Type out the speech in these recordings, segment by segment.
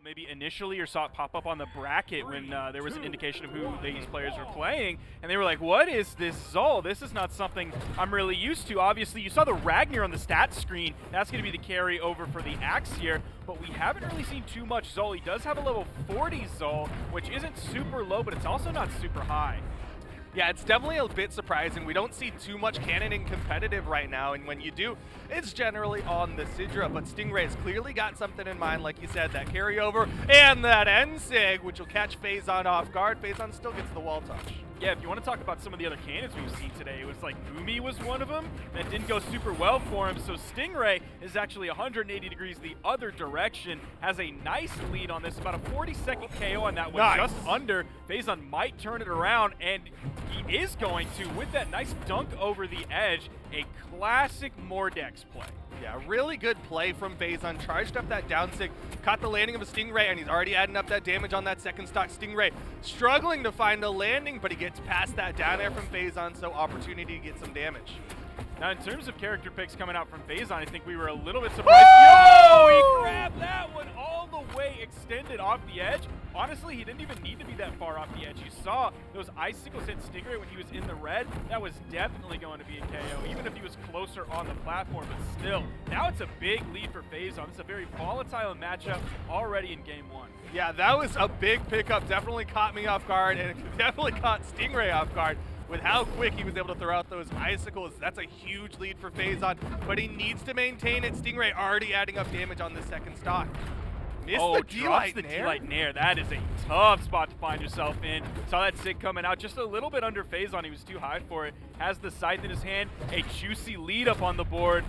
maybe initially or saw it pop up on the bracket when there was an indication of who these players were playing, and they were like, what is this Zol? This is not something I'm really used to. Obviously, you saw the Ragnar on the stats screen. That's going to be the carry over for the Axe here, but we haven't really seen too much Zol. He does have a level 40 Zol, which isn't super low, but it's also not super high. Yeah, it's definitely a bit surprising. We don't see too much cannoning competitive right now, and when you do, it's generally on the Sidra, but Stingray's clearly got something in mind, like you said, that carryover and that N-Sig, which will catch Phazon off guard. Phazon still gets the wall touch. Yeah, if you want to talk about some of the other cannons we've seen today, it was like Boomy was one of them. That didn't go super well for him, so Stingray is actually 180 degrees the other direction. Has a nice lead on this, about a 40-second KO on that one, nice. Just under. Phazon might turn it around, and he is going to, with that nice dunk over the edge, a classic Mordex play. Yeah, really good play from Phazon. Charged up that down sig, caught the landing of a Stingray, and he's already adding up that damage on that second stock. Stingray struggling to find a landing, but he gets past that down air from Phazon, so opportunity to get some damage. Now, in terms of character picks coming out from Phazon, I think we were a little bit surprised. Yo! He grabbed that one all the way extended off the edge. Honestly, he didn't even need to be that far off the edge. You saw those icicles hit Stingray when he was in the red. That was definitely going to be a KO, even if he was closer on the platform, but still. Now it's a big lead for Phazon. It's a very volatile matchup already in game one. Yeah, that was a big pickup. Definitely caught me off guard, and it definitely caught Stingray off guard. With how quick he was able to throw out those icicles, that's a huge lead for Phazon, but he needs to maintain it. Stingray already adding up damage on the second stock. Missed the D-Light Nair. That is a tough spot to find yourself in. Saw that Sig coming out just a little bit under Phazon. He was too high for it. Has the scythe in his hand. A juicy lead up on the board.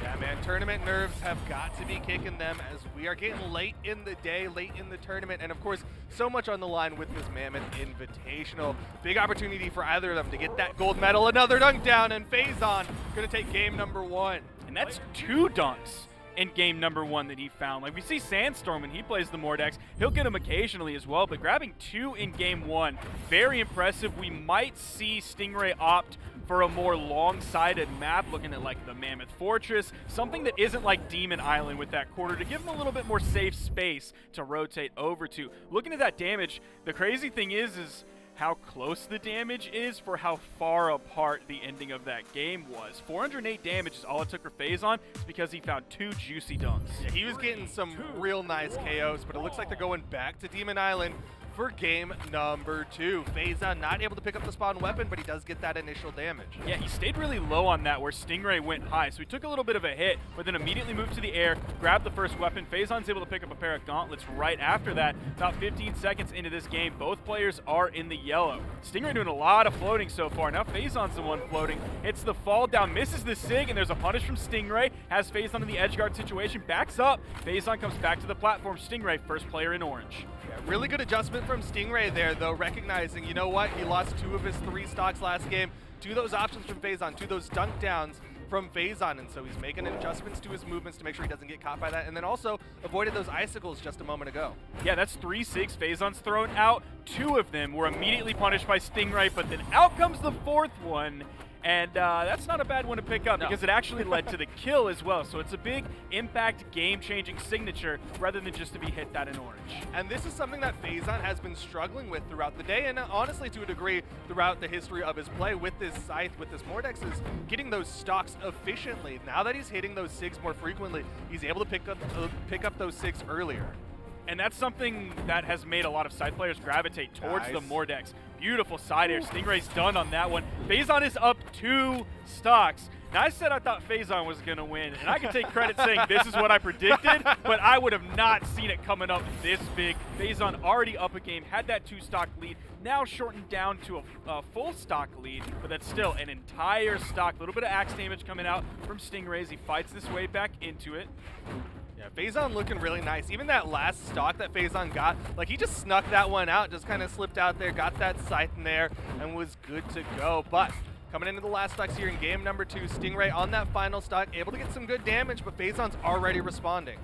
Yeah, man, tournament nerves have got to be kicking them as we are getting late in the day, late in the tournament, and of course, so much on the line with this Mammoth Invitational. Big opportunity for either of them to get that gold medal. Another dunk down, and Phazon gonna take game number one. And that's 2 dunks in game number 1 that he found. Like, we see Sandstorm when he plays the Mordex. He'll get them occasionally as well, but grabbing 2 in game 1, very impressive. We might see Stingray opt for a more long-sided map, looking at like the Mammoth Fortress, something that isn't like Demon Island with that quarter, to give him a little bit more safe space to rotate over to. Looking at that damage, the crazy thing is how close the damage is for how far apart the ending of that game was. 408 damage is all it took for Phazon. It's because he found 2 juicy dunks. Yeah, he was getting some real nice KOs, but it looks like they're going back to Demon Island for game number 2. Phazon not able to pick up the spawn weapon, but he does get that initial damage. Yeah, he stayed really low on that where Stingray went high, so he took a little bit of a hit, but then immediately moved to the air, grabbed the first weapon. Phazon's able to pick up a pair of gauntlets right after that. About 15 seconds into this game, both players are in the yellow. Stingray doing a lot of floating so far. Now Phazon's the one floating. Hits the fall down, misses the Sig, and there's a punish from Stingray. Has Phazon in the edge guard situation, backs up. Phazon comes back to the platform. Stingray, first player in orange. Yeah, really good adjustment from Stingray there, though, recognizing, you know what, he lost 2 of his 3 stocks last game. 2 of those options from Phazon, 2 of those dunk downs from Phazon, and so he's making adjustments to his movements to make sure he doesn't get caught by that, and then also avoided those icicles just a moment ago. Yeah, that's 3 Sigs Phazon's thrown out. 2 of them were immediately punished by Stingray, but then out comes the 4th one. And that's not a bad one to pick up because it actually led to the kill as well. So it's a big impact, game-changing signature rather than just to be hit that in orange. And this is something that Phazon has been struggling with throughout the day, and honestly to a degree throughout the history of his play with this scythe, with this Mordex, is getting those stocks efficiently. Now that he's hitting those Sigs more frequently, he's able to pick up those Sigs earlier. And that's something that has made a lot of side players gravitate towards the Mordex. Beautiful side air. Stingray's done on that one. Phazon is up 2 stocks. Now, I said I thought Phazon was going to win, and I can take credit saying this is what I predicted, but I would have not seen it coming up this big. Phazon already up a game, had that 2-stock lead, now shortened down to a full stock lead, but that's still an entire stock. A little bit of axe damage coming out from Stingray as he fights this way back into it. Yeah, Phazon looking really nice. Even that last stock that Phazon got, like he just snuck that one out, just kind of slipped out there, got that scythe in there, and was good to go. But coming into the last stocks here in game number 2, Stingray on that final stock, able to get some good damage, but Phazon's already responding.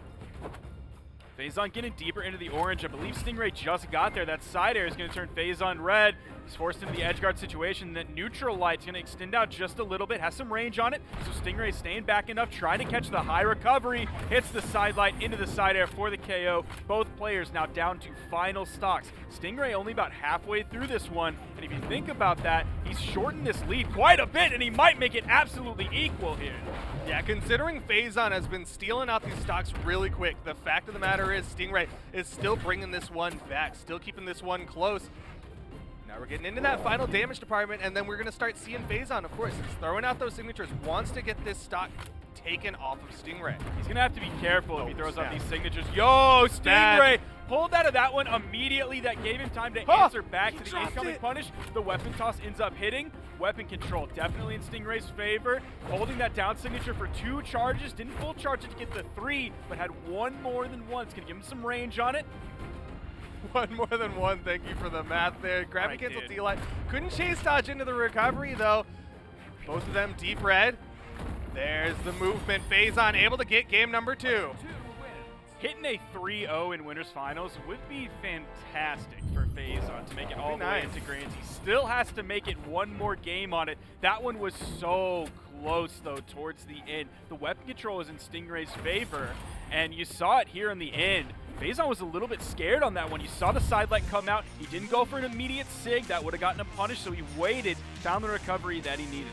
Phazon getting deeper into the orange. I believe Stingray just got there. That side air is going to turn Phazon red. He's forced into the edge guard situation. That neutral light's going to extend out just a little bit, has some range on it. So Stingray staying back enough, trying to catch the high recovery. Hits the side light into the side air for the KO. Both players now down to final stocks. Stingray only about halfway through this one. And if you think about that, he's shortened this lead quite a bit, and he might make it absolutely equal here. Yeah, considering Phazon has been stealing out these stocks really quick, the fact of the matter is Stingray is still bringing this one back, still keeping this one close. Now we're getting into that final damage department, and then we're going to start seeing Phazon, of course. He's throwing out those signatures, wants to get this stock taken off of Stingray. He's going to have to be careful if he throws out these signatures. Yo, Stingray pulled out of that one immediately. That gave him time to answer back to the incoming punish. The weapon toss ends up hitting. Weapon control definitely in Stingray's favor. Holding that down signature for 2 charges. Didn't full charge it to get the 3, but had one more than one. It's going to give him some range on it. One more than one. Thank you for the math there. Grab and cancel D-Light. Couldn't chase dodge into the recovery, though. Both of them deep red. There's the movement. Phazon able to get game number 2. Hitting a 3-0 in Winners Finals would be fantastic for Phazon to make it all the way into Grands. He still has to make it one more game on it. That one was so close, though, towards the end. The weapon control was in Stingray's favor, and you saw it here in the end. Phazon was a little bit scared on that one. You saw the side light come out. He didn't go for an immediate sig. That would have gotten him punished, so he waited, found the recovery that he needed.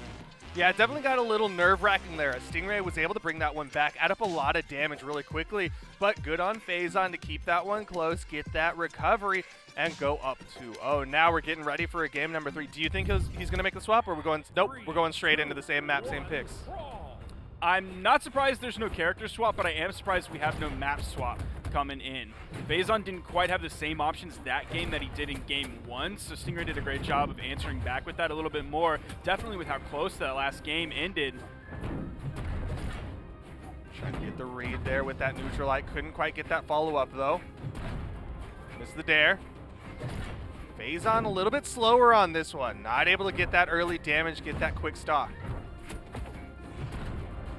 Yeah, it definitely got a little nerve-wracking there. Stingray was able to bring that one back, add up a lot of damage really quickly, but good on Phazon to keep that one close, get that recovery, and go up 2-0. Now we're getting ready for a game number 3. Do you think he's going to make the swap, or we're going? Nope, we're going straight into the same map, same picks. I'm not surprised there's no character swap, but I am surprised we have no map swap coming in. Phazon didn't quite have the same options that game that he did in game 1, so Stingray did a great job of answering back with that a little bit more, definitely with how close that last game ended. Trying to get the read there with that neutral light. Couldn't quite get that follow-up, though. Missed the dare. Phazon a little bit slower on this one. Not able to get that early damage, get that quick stock.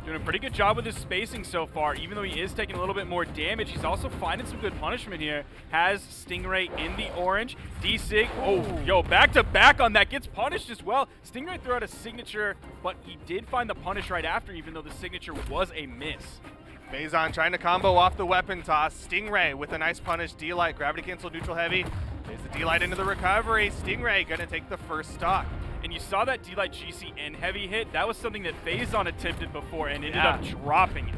Doing a pretty good job with his spacing so far. Even though he is taking a little bit more damage, he's also finding some good punishment here. Has Stingray in the orange. D-Sig, oh, yo, back-to-back on that. Gets punished as well. Stingray threw out a signature, but he did find the punish right after, even though the signature was a miss. Phazon trying to combo off the weapon toss. Stingray with a nice punish. D-Light, gravity cancel, neutral heavy. There's the D-Light into the recovery. Stingray gonna take the first stock. And you saw that D-Light GCN heavy hit. That was something that Phazon attempted before and ended up dropping it.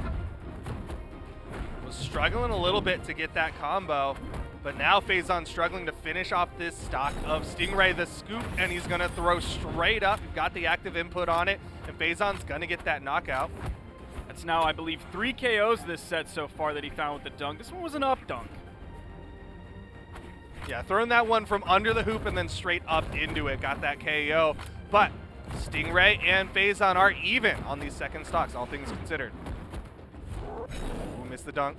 Was struggling a little bit to get that combo, but now Phazon struggling to finish off this stock of Stingray the scoop, and he's gonna throw straight up. Got the active input on it, and Phazon's gonna get that knockout. That's now, I believe, 3 KOs this set so far that he found with the dunk. This one was an up dunk. Yeah, throwing that one from under the hoop and then straight up into it. Got that KO. But Stingray and Phazon are even on these second stocks, all things considered. Ooh, missed the dunk.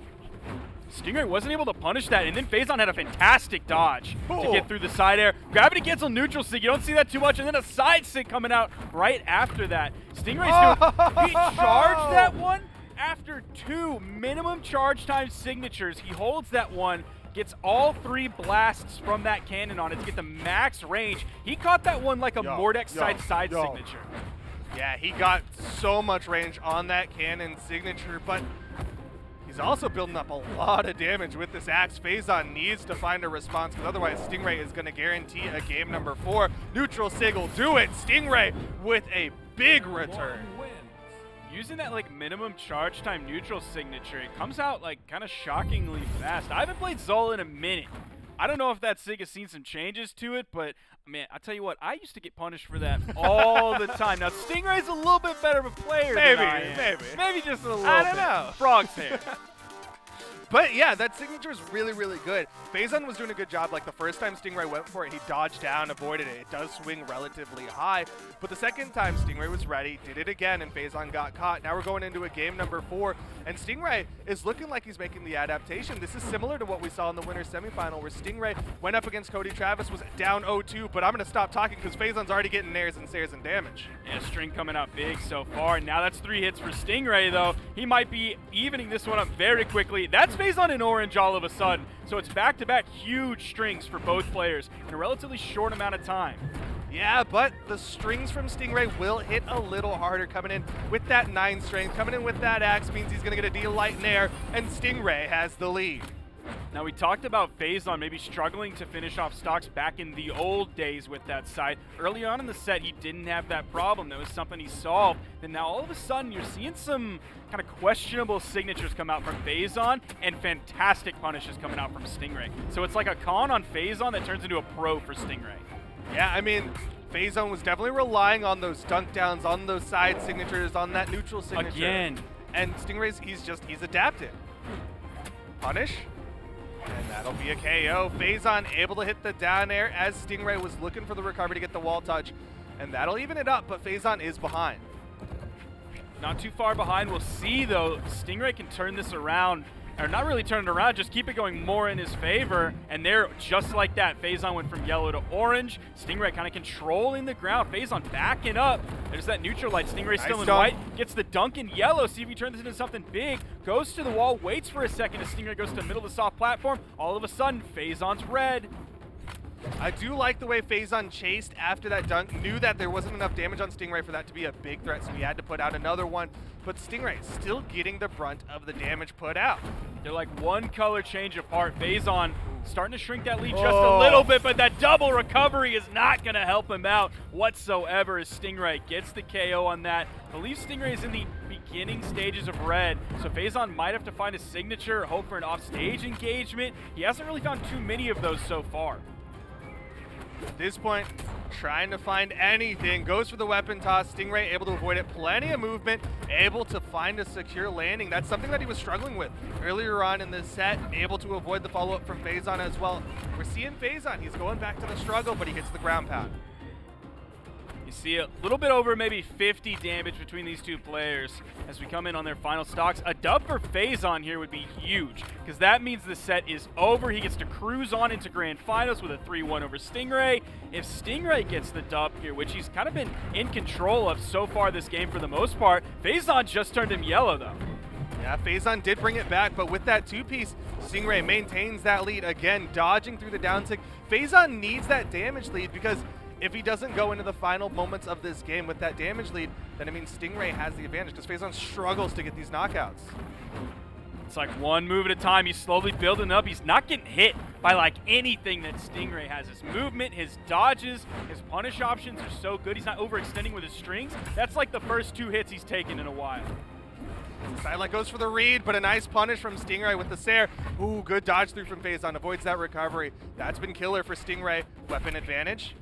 Stingray wasn't able to punish that, and then Phazon had a fantastic dodge to get through the side air. Gravity cancel neutral sig. You don't see that too much, and then a side sig coming out right after that. Stingray's doing, he charged that one after 2 minimum charge time signatures. He holds that one, gets all 3 blasts from that cannon on it to get the max range. He caught that one like a Mordex side signature. Yeah, he got so much range on that cannon signature, but he's also building up a lot of damage with this axe. Phazon needs to find a response, because otherwise Stingray is going to guarantee a game number 4. Neutral sig will do it. Stingray with a big return. Using that like minimum charge time neutral signature, it comes out like kind of shockingly fast. I haven't played Zola in a minute. I don't know if that sig has seen some changes to it, but man, I tell you what, I used to get punished for that all the time. Now Stingray's a little bit better of a player than I am. Maybe just a little bit. I don't know. Frog's hair. But yeah, that signature is really, really good. Phazon was doing a good job. Like the first time Stingray went for it, he dodged down, avoided it. It does swing relatively high. But the second time Stingray was ready, did it again, and Phazon got caught. Now we're going into a game number 4, and Stingray is looking like he's making the adaptation. This is similar to what we saw in the winner's semifinal, where Stingray went up against Cody Travis, was down 0-2, but I'm going to stop talking because Phazon's already getting nairs and stares and damage. Yeah, string coming out big so far. Now that's 3 hits for Stingray, though. He might be evening this one up very quickly. That's Phazon in orange all of a sudden. So it's back-to-back huge strings for both players in a relatively short amount of time. Yeah, but the strings from Stingray will hit a little harder coming in with that 9 strength. Coming in with that axe means he's going to get a deal light and air, and Stingray has the lead. Now, we talked about Phazon maybe struggling to finish off stocks back in the old days with that side. Early on in the set, he didn't have that problem. That was something he solved. Then now, all of a sudden, you're seeing some kind of questionable signatures come out from Phazon and fantastic punishes coming out from Stingray. So it's like a con on Phazon that turns into a pro for Stingray. Yeah, I mean, Phazon was definitely relying on those dunk downs, on those side signatures, on that neutral signature. Again. And Stingray's, he's adapted. Punish. And that'll be a KO. Phazon able to hit the down air as Stingray was looking for the recovery to get the wall touch. And that'll even it up, but Phazon is behind. Not too far behind. We'll see, though. Stingray can turn this around. Or not really turn it around, just keep it going more in his favor. And there, just like that, Phazon went from yellow to orange. Stingray kind of controlling the ground. Phazon backing up. There's that neutral light. Stingray still in white. Gets the dunk in yellow. See if he turns this into something big. Goes to the wall, waits for a second as Stingray goes to the middle of the soft platform. All of a sudden, Phazon's red. I do like the way Phazon chased after that dunk, knew that there wasn't enough damage on Stingray for that to be a big threat, so he had to put out another one. But Stingray still getting the brunt of the damage put out. They're like one color change apart. Phazon starting to shrink that lead just a little bit, but that double recovery is not going to help him out whatsoever as Stingray gets the KO on that. I believe Stingray is in the beginning stages of red, so Phazon might have to find a signature or hope for an offstage engagement. He hasn't really found too many of those so far. At this point, trying to find anything, goes for the weapon toss. Stingray able to avoid it, plenty of movement, able to find a secure landing. That's something that he was struggling with earlier on in this set, able to avoid the follow-up from Phazon as well. We're seeing Phazon, he's going back to the struggle, but he gets the ground pound. You see a little bit over maybe 50 damage between these two players as we come in on their final stocks. A dub for Phazon here would be huge because that means the set is over. He gets to cruise on into grand finals with a 3-1 over Stingray. If Stingray gets the dub here, which he's kind of been in control of so far this game for the most part, Phazon just turned him yellow though. Yeah, Phazon did bring it back, but with that two-piece, Stingray maintains that lead. Again, dodging through the down tick. Phazon needs that damage lead because if he doesn't go into the final moments of this game with that damage lead, then it means Stingray has the advantage because Phazon struggles to get these knockouts. It's like one move at a time. He's slowly building up. He's not getting hit by like anything that Stingray has. His movement, his dodges, his punish options are so good. He's not overextending with his strings. That's like the first 2 hits he's taken in a while. Sidelight goes for the read, but a nice punish from Stingray with the Sair. Ooh, good dodge through from Phazon. Avoids that recovery. That's been killer for Stingray. Weapon advantage.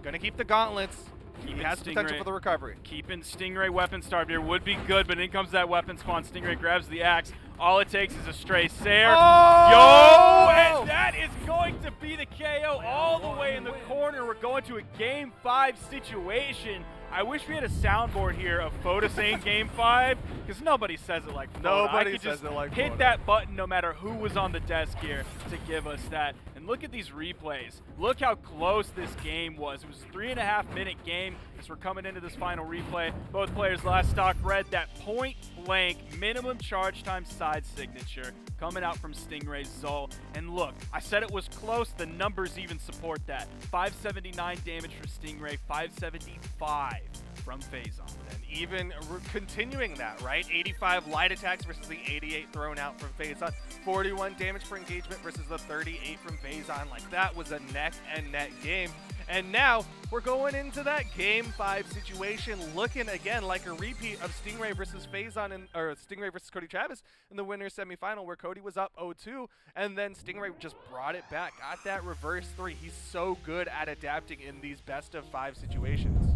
Gonna keep the gauntlets. He has potential for the recovery. Keeping Stingray weapon starved here would be good, but in comes that weapon spawn. Stingray grabs the axe. All it takes is a stray Sair. Oh! Yo! And that is going to be the KO all the way in the corner. We're going to a Game 5 situation. I wish we had a soundboard here of Foda saying Game 5, because nobody says it like Foda. Nobody says it like hit Foda. that button no matter who was on the desk here to give us that. And look at these replays. Look how close this game was. It was a 3.5-minute game as we're coming into this final replay. Both players last stock red, that point-blank minimum charge time side signature coming out from Stingray's Zol. And look, I said it was close. The numbers even support that. 579 damage for Stingray, 575 from Phazon. And even continuing that, right? 85 light attacks versus the 88 thrown out from Phazon. 41 damage per engagement versus the 38 from Phazon. Like, that was a neck and neck game. And now we're going into that Game 5 situation, looking again like a repeat of Stingray versus Phazon, or Stingray versus Cody Travis in the winner's semifinal, where Cody was up 0-2, and then Stingray just brought it back, got that reverse 3. He's so good at adapting in these best of 5 situations.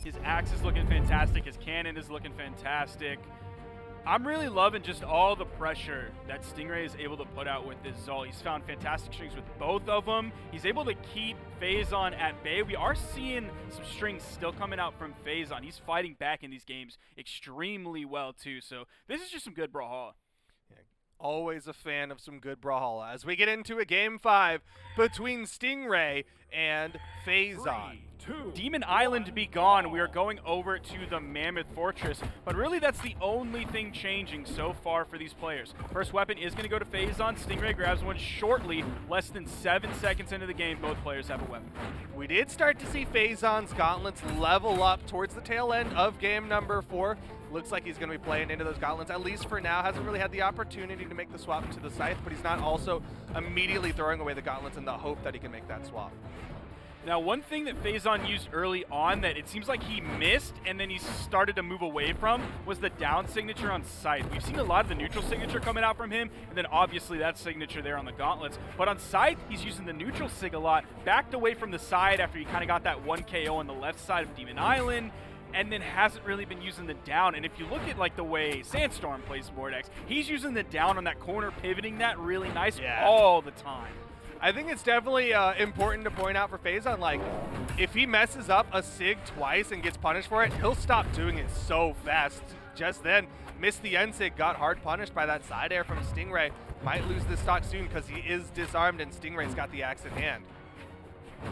His axe is looking fantastic. His cannon is looking fantastic. I'm really loving just all the pressure that Stingray is able to put out with this Zol. He's found fantastic strings with both of them. He's able to keep Phazon at bay. We are seeing some strings still coming out from Phazon. He's fighting back in these games extremely well, too. So this is just some good Brawlhalla. Always a fan of some good Brawlhalla as we get into a Game 5 between Stingray and Phazon. Demon Island be gone. We are going over to the Mammoth Fortress, but really that's the only thing changing so far for these players. First weapon is going to go to Phazon. Stingray grabs one shortly. Less than 7 seconds into the game, both players have a weapon. We did start to see Phazon's gauntlets level up towards the tail end of game number 4. Looks like he's going to be playing into those gauntlets, at least for now. Hasn't really had the opportunity to make the swap to the scythe, but he's not also immediately throwing away the gauntlets in the hope that he can make that swap. Now, one thing that Phazon used early on that it seems like he missed and then he started to move away from was the down signature on Scythe. We've seen a lot of the neutral signature coming out from him, and then obviously that signature there on the gauntlets. But on Scythe, he's using the neutral sig a lot, backed away from the side after he kind of got that 1 KO on the left side of Demon Island, and then hasn't really been using the down. And if you look at like the way Sandstorm plays Mordex, he's using the down on that corner, pivoting that really nice all the time. I think it's definitely important to point out for Phazon, like, if he messes up a sig twice and gets punished for it, he'll stop doing it so fast. Just then, missed the end sig, got hard punished by that side air from Stingray. Might lose this stock soon because he is disarmed and Stingray's got the axe in hand.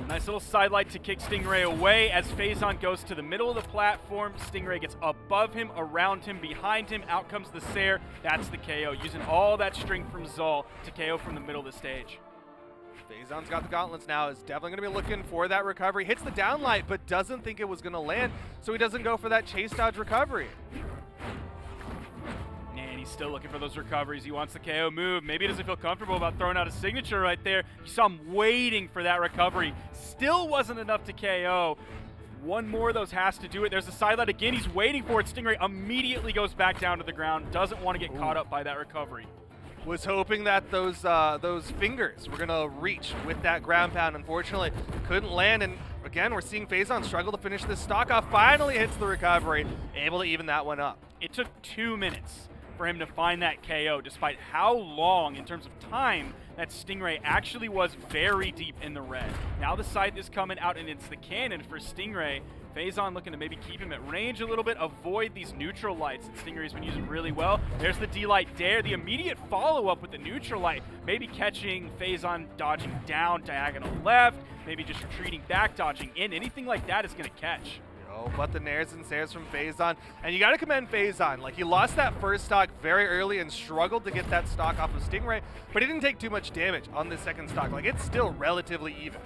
Nice little sidelight to kick Stingray away as Phazon goes to the middle of the platform. Stingray gets above him, around him, behind him. Out comes the Sair. That's the KO, using all that strength from Zol to KO from the middle of the stage. Phazon's got the gauntlets now, is definitely going to be looking for that recovery. Hits the downlight, but doesn't think it was going to land, so he doesn't go for that chase dodge recovery. And he's still looking for those recoveries. He wants the KO move. Maybe he doesn't feel comfortable about throwing out a signature right there. You saw him waiting for that recovery. Still wasn't enough to KO. One more of those has to do it. There's a sidelight again. He's waiting for it. Stingray immediately goes back down to the ground. Doesn't want to get caught up by that recovery. Was hoping that those fingers were going to reach with that ground pound. Unfortunately, couldn't land. And again, we're seeing Phazon struggle to finish this stock off. Finally hits the recovery, able to even that one up. It took 2 minutes for him to find that KO, despite how long, in terms of time, that Stingray actually was very deep in the red. Now the scythe is coming out, and it's the cannon for Stingray. Phazon looking to maybe keep him at range a little bit, avoid these neutral lights that Stingray's been using really well. There's the D-Light dare, the immediate follow-up with the neutral light, maybe catching Phazon dodging down diagonal left, maybe just retreating back, dodging in. Anything like that is going to catch. But the nairs and sairs from Phazon, and you got to commend Phazon. Like, he lost that first stock very early and struggled to get that stock off of Stingray, but he didn't take too much damage on the second stock. Like, it's still relatively even.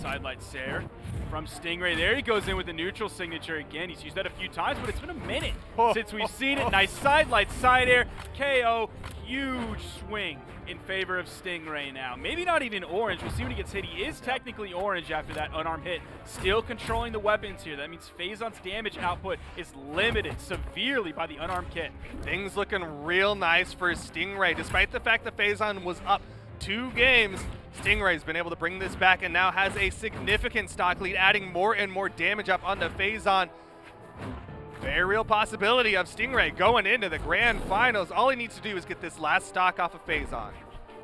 Sidelight Sair from Stingray. There he goes in with the neutral signature again. He's used that a few times, but it's been a minute since we've seen it. Nice sidelight, side air, KO. Huge swing in favor of Stingray now. Maybe not even orange. We'll see when he gets hit. He is technically orange after that unarmed hit. Still controlling the weapons here. That means Phazon's damage output is limited severely by the unarmed kit. Things looking real nice for Stingray. Despite the fact that Phazon was up 2 games, Stingray's been able to bring this back and now has a significant stock lead, adding more and more damage up onto Phazon. Very real possibility of Stingray going into the grand finals. All he needs to do is get this last stock off of Phazon.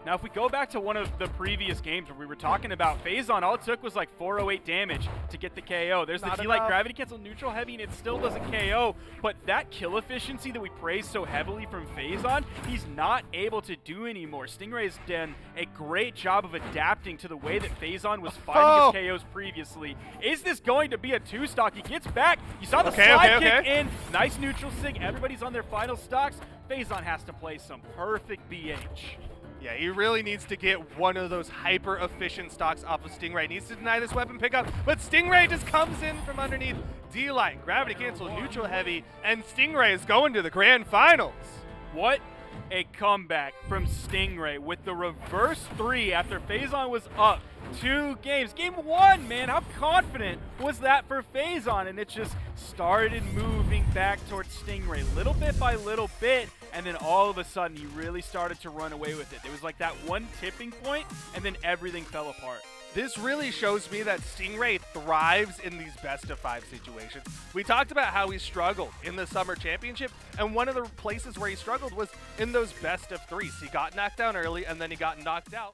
Now, if we go back to one of the previous games where we were talking about Phazon, all it took was like 408 damage to get the KO. There's the D-Light gravity cancel neutral heavy, and it still doesn't KO. But that kill efficiency that we praise so heavily from Phazon, he's not able to do anymore. Stingray's done a great job of adapting to the way that Phazon was finding his KOs previously. Is this going to be a 2-stock? He gets back. You saw the slide kick in. Nice neutral sig. Everybody's on their final stocks. Phazon has to play some perfect BH. Yeah, he really needs to get one of those hyper-efficient stocks off of Stingray. Needs to deny this weapon pickup, but Stingray just comes in from underneath. D-Light, gravity cancel, neutral heavy, and Stingray is going to the grand finals. What a comeback from Stingray with the reverse 3 after Phazon was up 2 games. Game 1, man, how confident was that for Phazon? And it just started moving back towards Stingray little bit by little bit, and then all of a sudden he really started to run away with it. There was like that one tipping point, and then everything fell apart. This really shows me that Stingray thrives in these best-of-5 situations. We talked about how he struggled in the Summer Championship, and one of the places where he struggled was in those best-of-3s. He got knocked down early, and then he got knocked out.